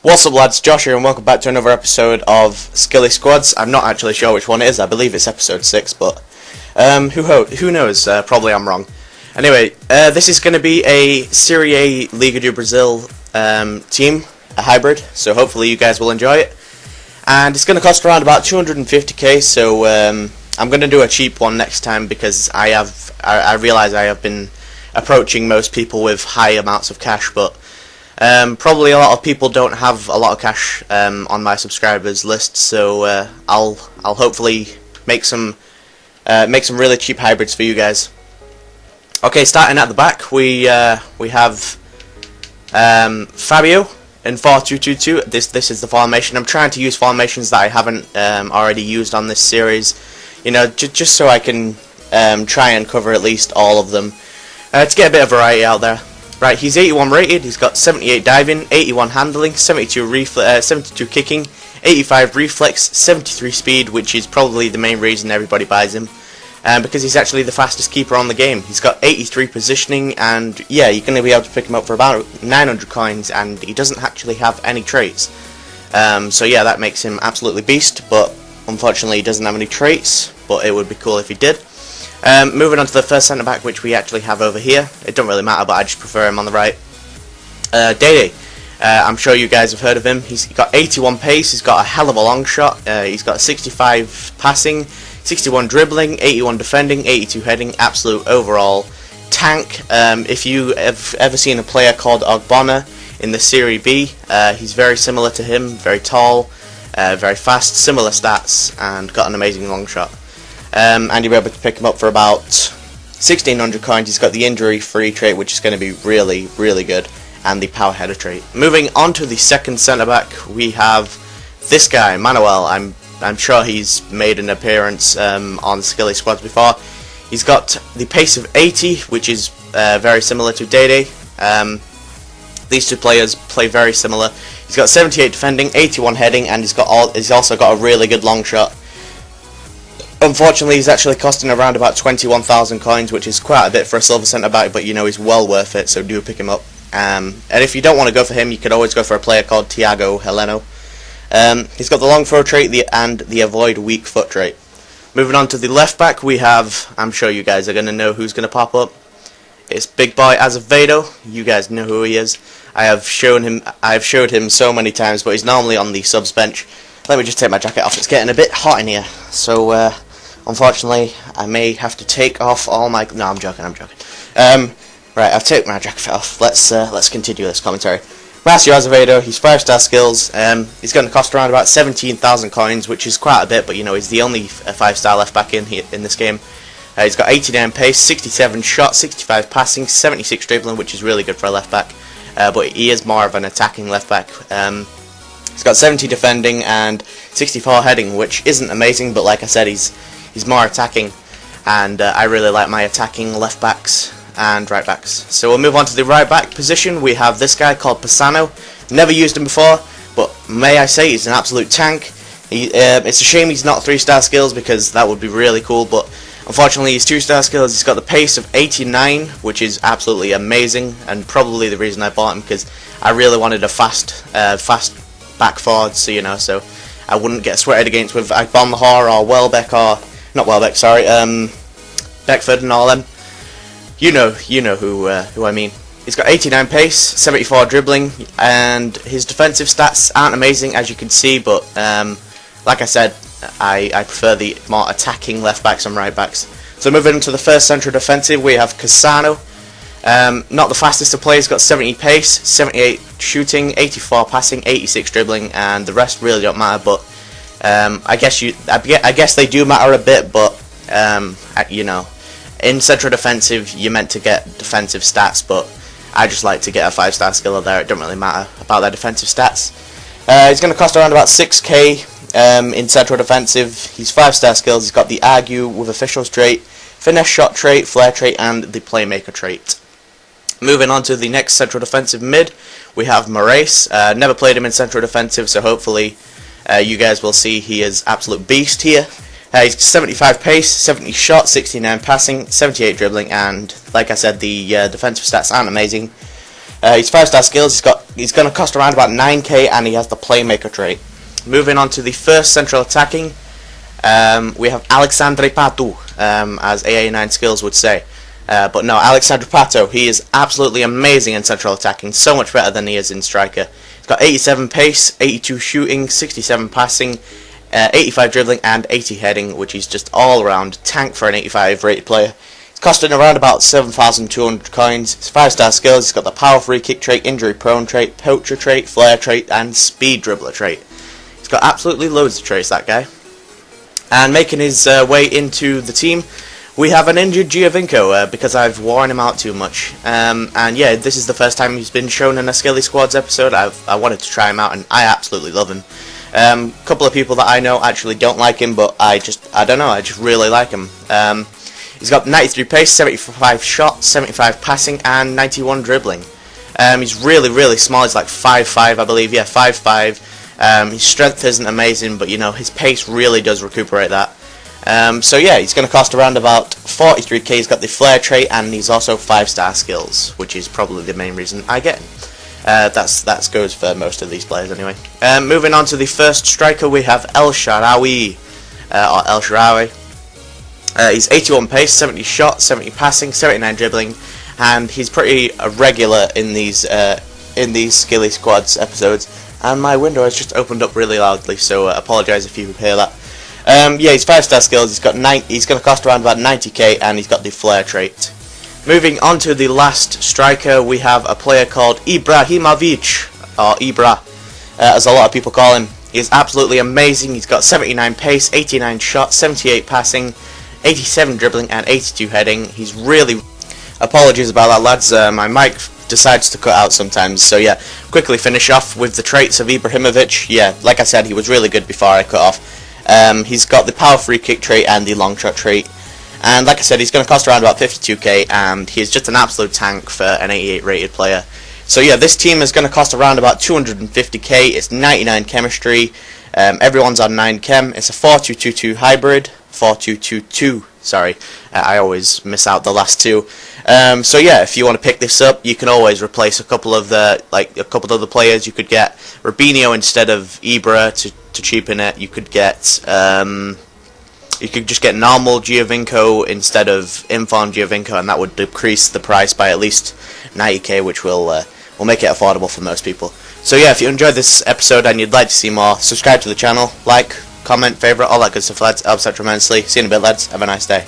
What's up lads, Josh here and welcome back to another episode of Skilly Squads. I'm not actually sure which one it is, I believe it's episode 6, but who knows, probably I'm wrong. Anyway, this is going to be a Serie ALiga do Brasil team, a hybrid, so hopefully you guys will enjoy it. And it's going to cost around about 250k, so I'm going to do a cheap one next time because I realise I have been approaching most people with high amounts of cash, but probably a lot of people don't have a lot of cash on my subscribers list, so I'll hopefully make some really cheap hybrids for you guys. Okay, starting at the back, we have Fabio in 4-2-2-2. This is the formation. I'm trying to use formations that I haven't already used on this series, you know, just so I can try and cover at least all of them to get a bit of variety out there. Right, he's 81 rated, he's got 78 diving, 81 handling, 72 kicking, 85 reflex, 73 speed, which is probably the main reason everybody buys him, because he's actually the fastest keeper on the game. He's got 83 positioning, and yeah, you're going to be able to pick him up for about 900 coins, and he doesn't actually have any traits. So yeah, that makes him absolutely beast, but unfortunately he doesn't have any traits, but it would be cool if he did. Moving on to the first centre back, which we actually have over here. It don't really matter, but I just prefer him on the right. Dede. I'm sure you guys have heard of him. He's got 81 pace, he's got a hell of a long shot, he's got 65 passing, 61 dribbling, 81 defending, 82 heading, absolute overall tank. If you have ever seen a player called Ogbonna in the Serie B, he's very similar to him, very tall, very fast, similar stats, and got an amazing long shot. And you'll be able to pick him up for about 1600 coins. He's got the injury-free trait, which is going to be really, really good, and the power header trait. Moving on to the second centre-back, we have this guy, Manuel. I'm sure he's made an appearance on Skilly Squads before. He's got the pace of 80, which is very similar to Dede. These two players play very similar. He's got 78 defending, 81 heading, and he's also got a really good long shot. Unfortunately, he's actually costing around about 21,000 coins, which is quite a bit for a silver centre-back, but you know he's well worth it, so do pick him up. And if you don't want to go for him, you could always go for a player called Thiago Heleno. He's got the long throw trait and the avoid weak foot trait. Moving on to the left-back, we have, I'm sure you guys are going to know who's going to pop up. It's Big Boy Azevedo. You guys know who he is. I've showed him so many times, but he's normally on the subs bench. Let me just take my jacket off, it's getting a bit hot in here, so unfortunately, I may have to take off all my... No, I'm joking. Right, I've taken my jacket off. Let's continue this commentary. Marcio Azevedo, he's 5-star skills. He's going to cost around about 17,000 coins, which is quite a bit, but you know, he's the only 5-star left back in this game. He's got 89 pace, 67 shot, 65 passing, 76 dribbling, which is really good for a left back. But he is more of an attacking left back. He's got 70 defending and 64 heading, which isn't amazing, but like I said, he's more attacking, and I really like my attacking left backs and right backs. So we'll move on to the right back position. We have this guy called Pisano. Never used him before, but may I say he's an absolute tank. It's a shame he's not 3-star skills because that would be really cool, but unfortunately he's 2-star skills. He's got the pace of 89, which is absolutely amazing, and probably the reason I bought him because I really wanted a fast back forward, so you know, so I wouldn't get sweated against with Agbonlahor or Welbeck, or not Welbeck, sorry, Beckford and all them. You know who I mean. He's got 89 pace, 74 dribbling, and his defensive stats aren't amazing as you can see, but like I said, I prefer the more attacking left backs and right backs. So moving into the first central defensive, we have Casano. Not the fastest to play. He's got 70 pace, 78 shooting, 84 passing, 86 dribbling, and the rest really don't matter. But I guess they do matter a bit. But you know, in central defensive, you're meant to get defensive stats. But I just like to get a 5-star skiller there. It don't really matter about their defensive stats. He's going to cost around about 6k in central defensive. He's 5-star skills. He's got the argue with officials trait, finesse shot trait, flair trait, and the playmaker trait. Moving on to the next central defensive mid, we have Moraes. Never played him in central defensive, so hopefully you guys will see he is absolute beast here. He's 75 pace, 70 shot, 69 passing, 78 dribbling, and like I said, the defensive stats aren't amazing. He's 5-star skills. He's going to cost around about 9k, and he has the playmaker trait. Moving on to the first central attacking, we have Alexandre Pato, as AA9 skills would say. But no, Alexandre Pato, he is absolutely amazing in central attacking, so much better than he is in striker. He's got 87 pace, 82 shooting, 67 passing, 85 dribbling, and 80 heading, which is just all around tank for an 85 rated player. He's costing around about 7,200 coins. He's 5-star skills. He's got the power free kick trait, injury prone trait, poacher trait, flare trait, and speed dribbler trait. He's got absolutely loads of traits, that guy. And making his way into the team, we have an injured Giovinco, because I've worn him out too much. And yeah, this is the first time he's been shown in a Skilly Squads episode. I wanted to try him out, and I absolutely love him. A couple of people that I know actually don't like him, but I don't know, I just really like him. He's got 93 pace, 75 shot, 75 passing, and 91 dribbling. He's really small. He's like 5'5", I believe. Yeah, 5'5". His strength isn't amazing, but you know, his pace really does recuperate that. So yeah, he's going to cost around about 43k. He's got the flare trait, and he's also 5-star skills, which is probably the main reason I get him. That goes for most of these players anyway. Moving on to the first striker, we have El Shaarawy, or El Shaarawy. He's 81 pace, 70 shot, 70 passing, 79 dribbling, and he's pretty regular in these Skilly Squads episodes. And my window has just opened up really loudly, so apologise if you hear that. Yeah, he's 5-star skills. He's going to cost around about 90k, and he's got the flare trait. Moving on to the last striker, we have a player called Ibrahimovic, or Ibra, as a lot of people call him. He is absolutely amazing. He's got 79 pace, 89 shot, 78 passing, 87 dribbling, and 82 heading. He's really... Apologies about that, lads. My mic decides to cut out sometimes. So yeah, quickly finish off with the traits of Ibrahimovic. Yeah, like I said, he was really good before I cut off. He's got the power free kick trait and the long shot trait. And like I said, he's going to cost around about 52k, and he's just an absolute tank for an 88 rated player. So yeah, this team is going to cost around about 250k. It's 99 chemistry. Everyone's on 9 chem. It's a 4-2-2-2 hybrid. 4-2-2-2. Sorry, I always miss out the last two. So yeah, if you want to pick this up, you can always replace a couple of the of the players. You could get Robinho instead of Ibra to cheapen it. You could get you could just get normal Giovinco instead of informed Giovinco, and that would decrease the price by at least 90k, which will make it affordable for most people. So yeah, if you enjoyed this episode and you'd like to see more, subscribe to the channel, like, comment, favourite, all that good stuff, lads. It helps out tremendously. See you in a bit, lads. Have a nice day.